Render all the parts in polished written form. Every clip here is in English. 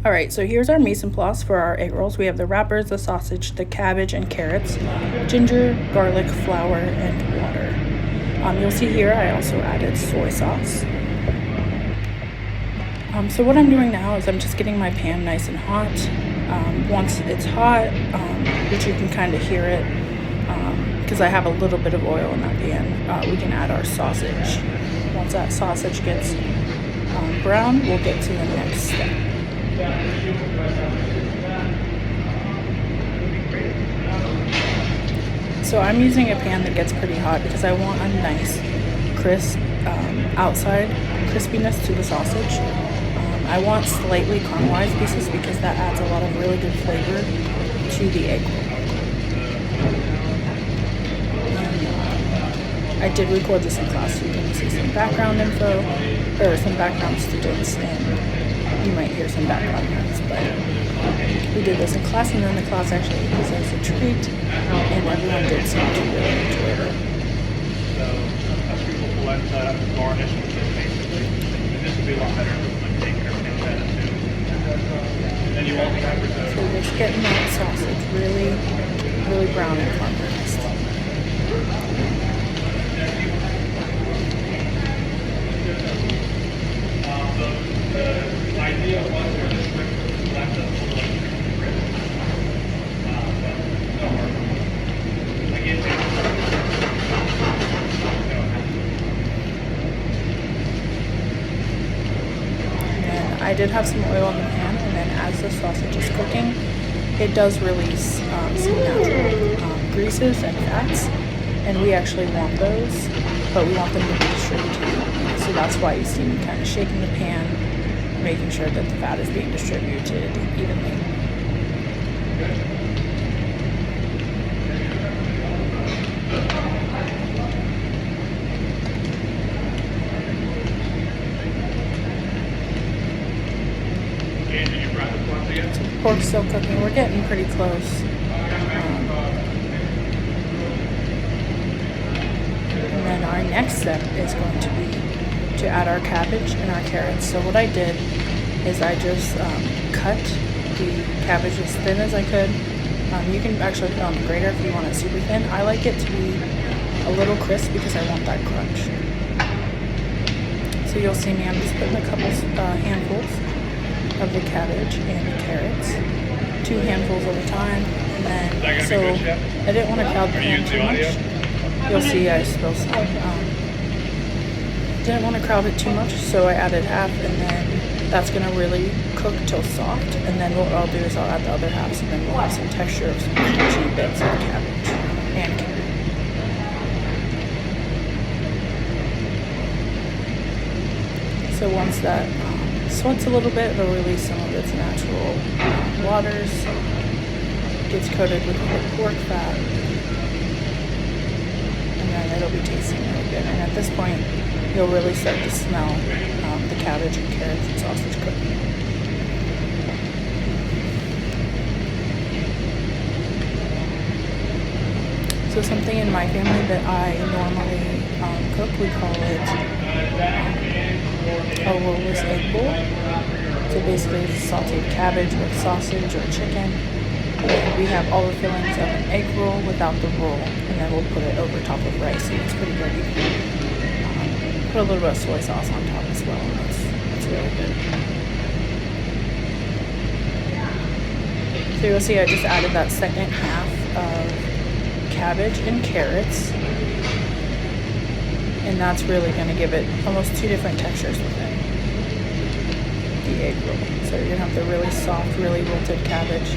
All right, so here's our mise en place for our egg rolls. We have the wrappers, the sausage, the cabbage and carrots, ginger, garlic, flour, and water. You'll see here I also added soy sauce. So what I'm doing now is I'm just getting my pan nice and hot. Once it's hot, which you can kind of hear it, because I have a little bit of oil in that pan, we can add our sausage. Once that sausage gets brown, we'll get to the next step. So I'm using a pan that gets pretty hot because I want a nice crisp outside crispiness to the sausage. I want slightly caramelized pieces because that adds a lot of really good flavor to the egg roll. I did record this in class, so you can see some background info, or some background students, and you might hear some background noise, but we did this in class, and then the class actually was as a treat, and everyone did seem to really enjoy it. So us people will let garnish with this basically, and this will be a lot better when take everything that too. And then you also have risotto. So we're just getting that sausage really, really brown and caramelized. The idea was where the shrimp left us a little ribs. But don't worry. I get it. And I did have some oil in the pan, and then as the sausage is cooking, it does release some natural greases and fats, and we actually want those, but we want them to be distributed. So that's why you see me kind of shaking the pan, making sure that the fat is being distributed evenly. And did you fry the pork again? So the pork's still cooking. We're getting pretty close. And then our next step is going to be to add our cabbage and our carrots. So what I did is I just cut the cabbage as thin as I could. You can actually put it on the grater if you want it super thin. I like it to be a little crisp because I want that crunch. So you'll see me, I'm just putting a couple handfuls of the cabbage and the carrots. 2 handfuls at a time. And then, so I didn't want to crowd the pan too much. You'll see I spill some. Didn't want to crowd it too much, so I added half, and then that's going to really cook till soft, and then what I'll do is I'll add the other half, so then we'll have some texture of some crunchy bits of cabbage and carrot. So once that sweats a little bit, it'll release some of its natural waters, gets coated with the pork fat, and then it'll be tasting really good. And at this point, you'll really start to smell the cabbage and carrots and sausage cooking. So something in my family that I normally cook, we call it a rollless egg bowl. So basically it's sauteed cabbage with sausage or chicken. And we have all the fillings of an egg roll without the roll, and then we'll put it over top of rice, so it's pretty good. You can put a little bit of soy sauce on top as well, and it's really good. So you'll see I just added that second half of cabbage and carrots, and that's really going to give it almost 2 different textures within the egg roll. So you're going to have the really soft, really wilted cabbage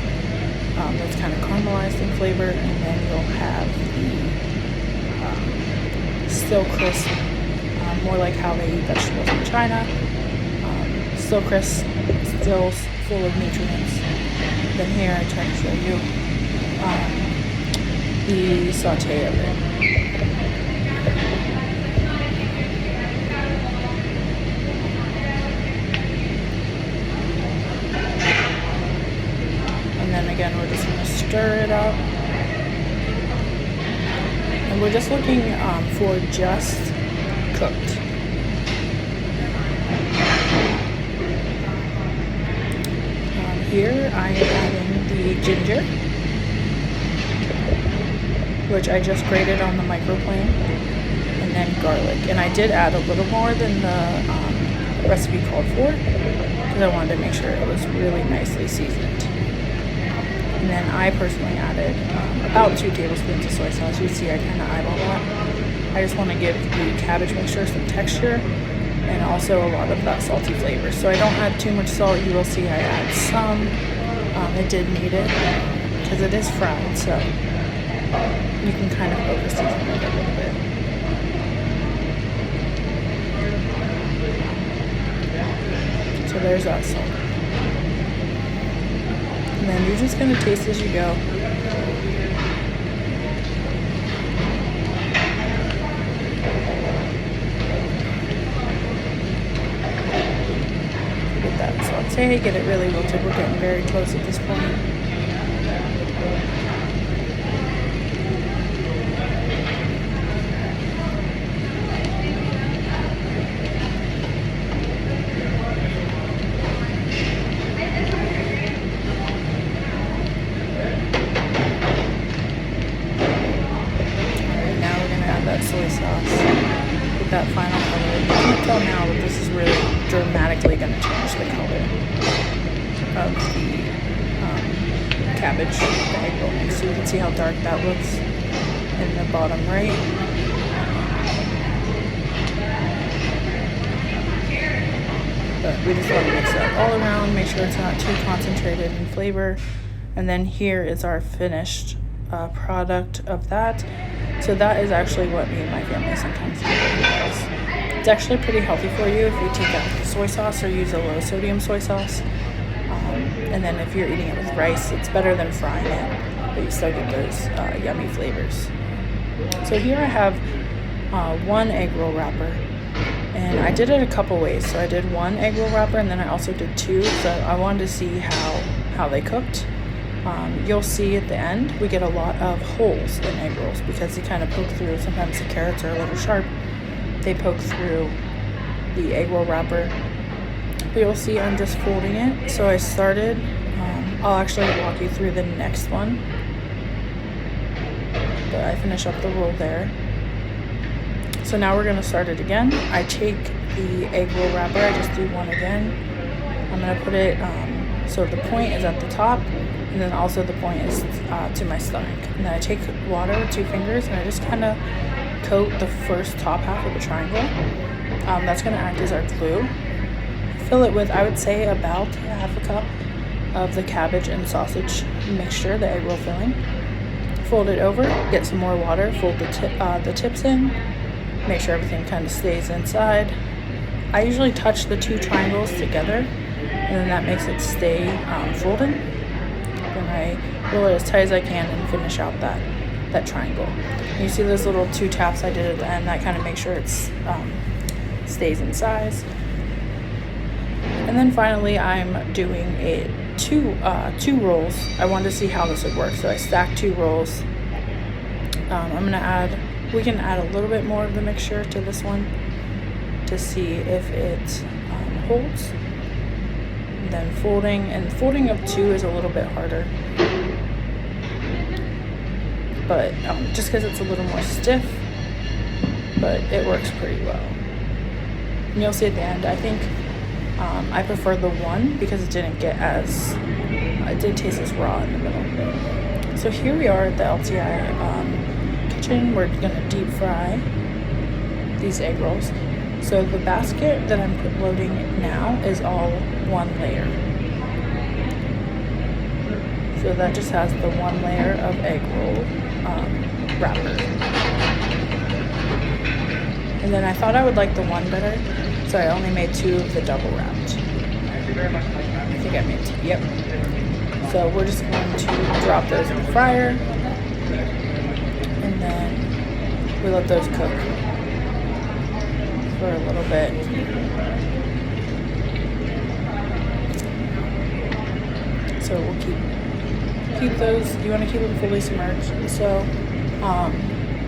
that's kind of caramelized in flavor, and then you'll have the still crisp, more like how they eat vegetables in China, still crisp, still full of nutrients. Then here I try to show you the saute of it. And then again, we're just going to stir it up. And we're just looking for just cooked. here I am adding the ginger, which I just grated on the microplane, and then garlic. And I did add a little more than the recipe called for, because I wanted to make sure it was really nicely seasoned. And then I personally added about 2 tablespoons of soy sauce. You see I kind of eyeball that. I just want to give the cabbage mixture some texture and also a lot of that salty flavor. So I don't add too much salt. You will see I add some. It did need it because it is fried, so you can kind of over season it a little bit. So there's that salt. And then you're just going to taste as you go. Get that saute, get it really wilted. We're getting very close at this point. Soy sauce with that final color. You can tell now that this is really dramatically going to change the color of the cabbage, the egg roll mix. So you can see how dark that looks in the bottom right. But we just want to mix it all around, make sure it's not too concentrated in flavor. And then here is our finished product of that. So that is actually what me and my family sometimes eat. It's actually pretty healthy for you if you take out the soy sauce or use a low sodium soy sauce. And then if you're eating it with rice, it's better than frying it, but you still get those yummy flavors. So here I have 1 egg roll wrapper, and I did it a couple ways. So I did 1 egg roll wrapper, and then I also did 2. So I wanted to see how they cooked. You'll see at the end we get a lot of holes in egg rolls because they kind of poke through. Sometimes the carrots are a little sharp. They poke through the egg roll wrapper. But you'll see I'm just folding it. So I started, I'll actually walk you through the next one. But I finish up the roll there. So now we're going to start it again. I take the egg roll wrapper, I just do 1 again. I'm going to put it, so the point is at the top. And then also the point is to my stomach. And then I take water with 2 fingers and I just kind of coat the first top half of the triangle. That's going to act as our glue. Fill it with, I would say, about 1/2 cup of the cabbage and sausage mixture, the egg roll filling. Fold it over, get some more water, fold the tips in, make sure everything kind of stays inside. I usually touch the 2 triangles together, and then that makes it stay folded. Then I roll it as tight as I can and finish out that triangle. And you see those little 2 taps I did at the end, that kind of makes sure it's stays in size. And then finally I'm doing two rolls. I wanted to see how this would work, so I stacked 2 rolls. We can add a little bit more of the mixture to this one to see if it holds. Then folding of 2 is a little bit harder, but just because it's a little more stiff, but it works pretty well. And you'll see at the end, I think I prefer the 1 because it didn't taste as raw in the middle. So here we are at the LTI kitchen. We're gonna deep fry these egg rolls. So the basket that I'm loading now is all 1 layer. So that just has the 1 layer of egg roll wrapper. And then I thought I would like the 1 better, so I only made 2 of the double wrapped. I think I made 2, yep. So we're just going to drop those in the fryer, and then we let those cook for a little bit. So we'll keep those, you want to keep them fully submerged. So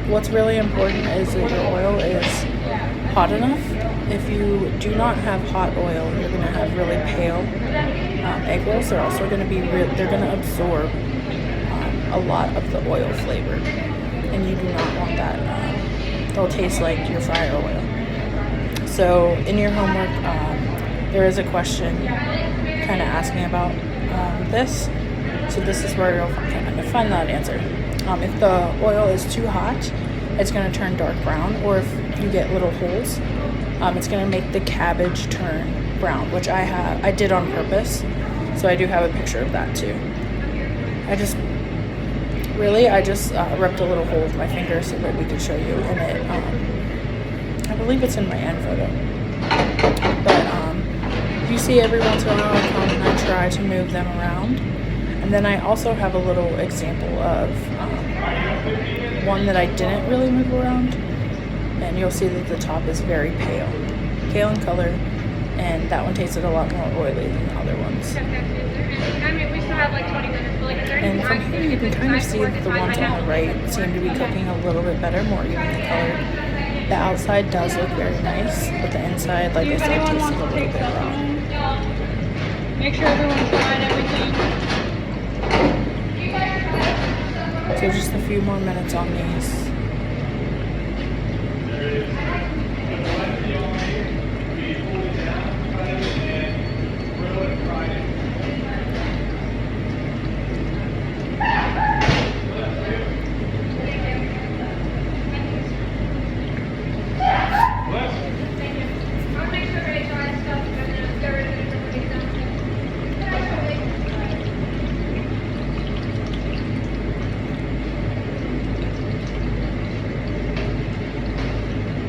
what's really important is that your oil is hot enough. If you do not have hot oil, you're going to have really pale egg rolls, they're also going to be they're going to absorb a lot of the oil flavor, and you do not want that. They'll taste like your fryer oil. So in your homework, there is a question kind of asking about this. So this is where you'll kind of find that answer. If the oil is too hot, it's going to turn dark brown, or if you get little holes, it's going to make the cabbage turn brown, which I did on purpose. So I do have a picture of that too. I just ripped a little hole with my finger so that we could show you, and it I believe it's in my end photo. But you see every once in a while I come and I try to move them around. And then I also have a little example of one that I didn't really move around, and you'll see that the top is very pale in color, and that one tasted a lot more oily than the other ones. And from here you can kind of see that the ones on the right seem to be cooking a little bit better, more evenly colored. The outside does look very nice, but the inside, like I said, tastes a little bit raw. Make sure everyone's tried everything. So just a few more minutes on these.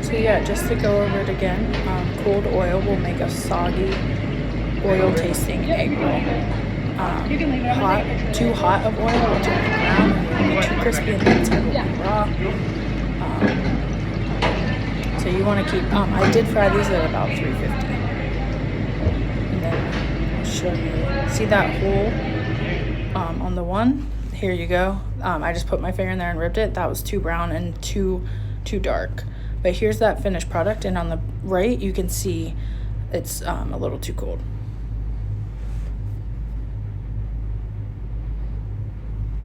So yeah, just to go over it again, cold oil will make a soggy, oil-tasting egg roll. Too hot of oil will turn it brown, and it will be too crispy, and the inside will be raw. So you want to keep. I did fry these at about 350, and then I'll show you. See that hole on the one? Here you go. I just put my finger in there and ripped it. That was too brown and too dark. But here's that finished product, and on the right you can see it's a little too cold.